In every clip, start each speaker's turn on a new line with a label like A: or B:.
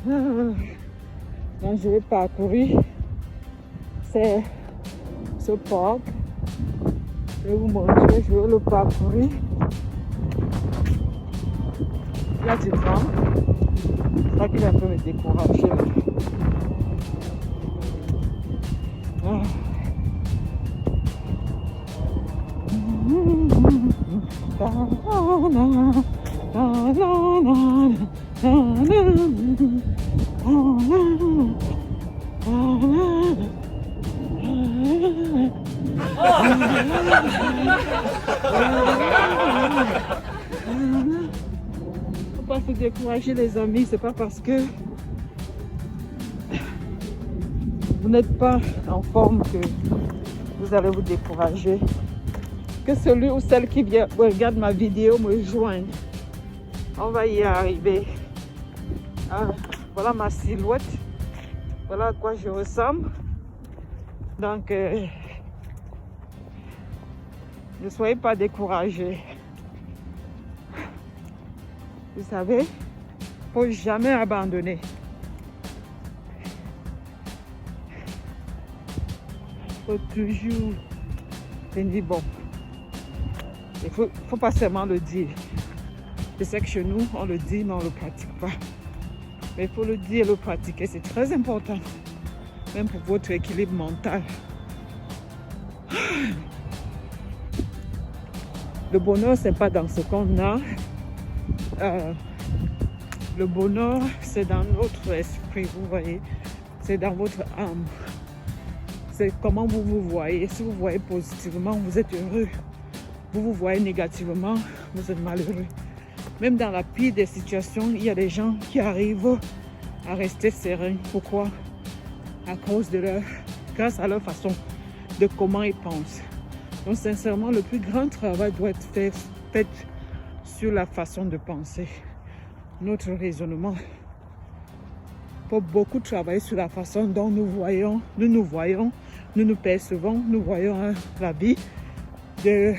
A: Donc je vais parcourir ce parc. Je vais vous montrer, je vais le parcourir. Il y a du vent. C'est ça qui va un peu me décourager. Ah. Faut pas se décourager les amis, c'est pas parce que vous n'êtes pas en forme que vous allez vous décourager. Que celui ou celle qui vient regarde ma vidéo me joigne. On va y arriver. Ah, voilà ma silhouette. Voilà à quoi je ressemble. Donc, ne soyez pas découragés. Vous savez, il ne faut jamais abandonner. Il faut toujours tenir bon. Il ne faut pas seulement le dire. Je sais que chez nous, on le dit, mais on ne le pratique pas. Mais il faut le dire et le pratiquer. C'est très important. Même pour votre équilibre mental. Le bonheur, ce n'est pas dans ce qu'on a. Le bonheur, c'est dans notre esprit, vous voyez. C'est dans votre âme. C'est comment vous vous voyez. Si vous voyez positivement, vous êtes heureux. Vous voyez négativement, vous êtes malheureux. Même dans la pire des situations, il y a des gens qui arrivent à rester sereins. Pourquoi? À cause de grâce à leur façon de comment ils pensent. Donc sincèrement, le plus grand travail doit être fait sur la façon de penser. Notre raisonnement. Il faut beaucoup travailler sur la façon dont nous nous voyons, nous percevons, nous voyons la vie, de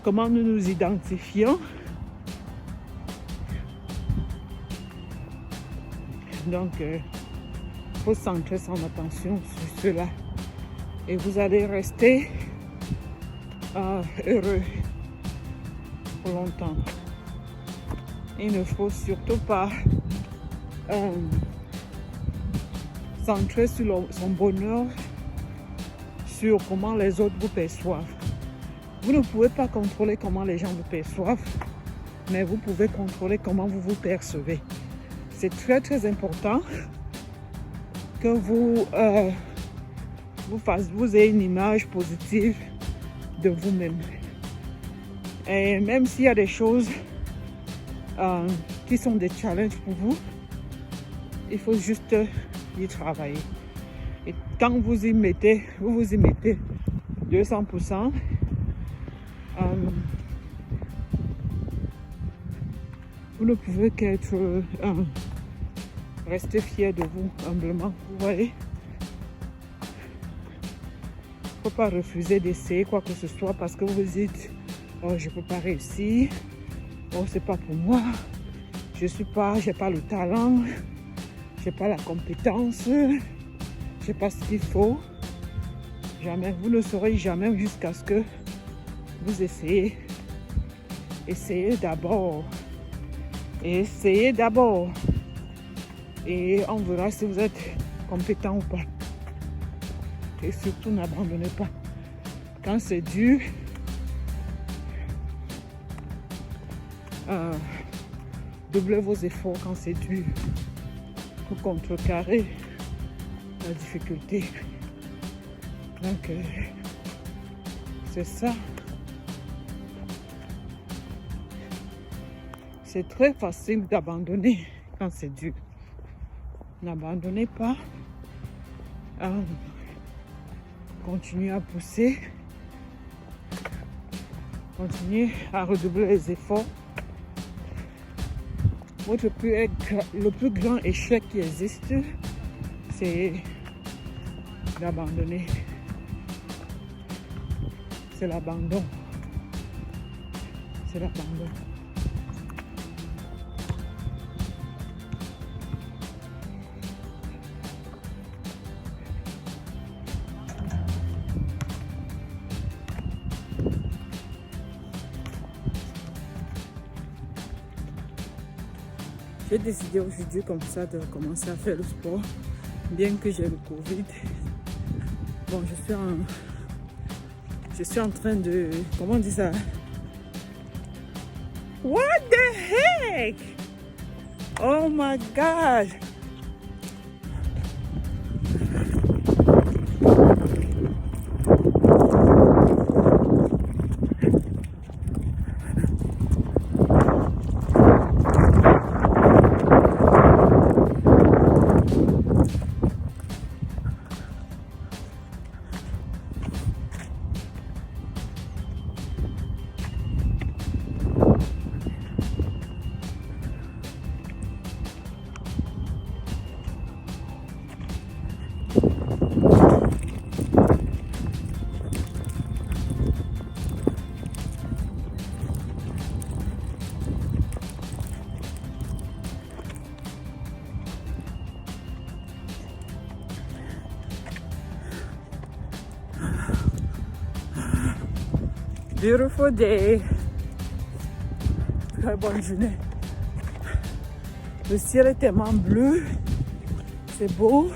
A: comment nous nous identifions. Donc, il faut centrer son attention sur cela. Et vous allez rester heureux pour longtemps. Il ne faut surtout pas centrer sur son bonheur, sur comment les autres vous perçoivent. Vous ne pouvez pas contrôler comment les gens vous perçoivent, mais vous pouvez contrôler comment vous vous percevez. C'est très très important que vous ayez une image positive de vous-même. Et même s'il y a des choses qui sont des challenges pour vous, il faut juste y travailler. Et quand vous vous y mettez 200%, vous ne pouvez qu'être rester fier de vous humblement. Vous voyez, il ne faut pas refuser d'essayer quoi que ce soit parce que vous vous dites oh je ne peux pas réussir, oh c'est pas pour moi, j'ai pas le talent, j'ai pas la compétence, j'ai pas ce qu'il faut. Jamais, vous ne saurez jamais jusqu'à ce que vous essayez. Essayez d'abord. Essayez d'abord. Et on verra si vous êtes compétent ou pas. Et surtout, n'abandonnez pas. Quand c'est dur, doublez vos efforts quand c'est dur pour contrecarrer la difficulté. Donc, c'est ça. C'est très facile d'abandonner quand c'est dur. N'abandonnez pas. Continuez à pousser. Continuez à redoubler les efforts. Le plus grand échec qui existe, c'est d'abandonner. C'est l'abandon. C'est l'abandon. J'ai décidé aujourd'hui comme ça de commencer à faire le sport, bien que j'ai le Covid. Bon, je suis en train de, comment on dit ça? What the heck? Oh my God! Beautiful day. Très bonne journée. Le ciel est tellement bleu. C'est beau.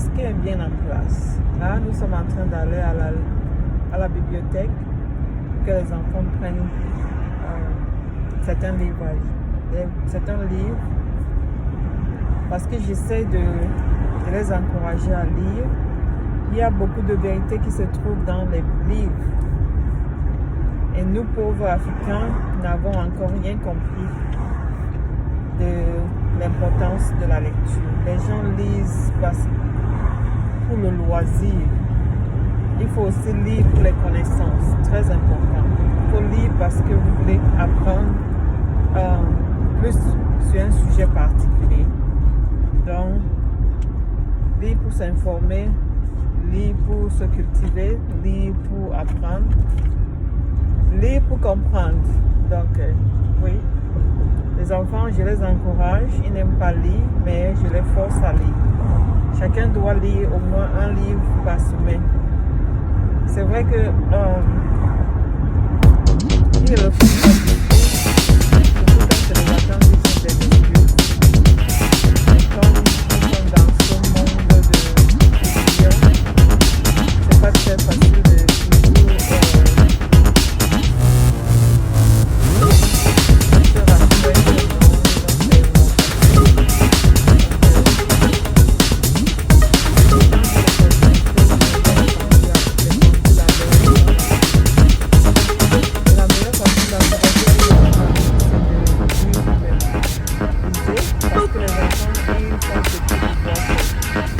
A: masqué est bien en place. Là, nous sommes en train d'aller à la bibliothèque pour que les enfants prennent certains livres, parce que j'essaie de les encourager à lire. Il y a beaucoup de vérités qui se trouvent dans les livres. Et nous, pauvres Africains, n'avons encore rien compris de l'importance de la lecture. Les gens lisent pour le loisir. Il faut aussi lire pour les connaissances, très important. Il faut lire parce que vous voulez apprendre plus sur un sujet particulier. Donc, lire pour s'informer, lire pour se cultiver, lire pour apprendre, lire pour comprendre. Donc, oui, les enfants, je les encourage, ils n'aiment pas lire, mais je les force à lire. Chacun doit lire au moins un livre par semaine. C'est vrai que il est le fond surtout quand c'est les vacances, ils sont des excuses. Mais comme ils sont dans ce monde de culture, c'est pas très facile de toujours se rassurer parce que les enfants, ils font ce qu'ils doivent faire.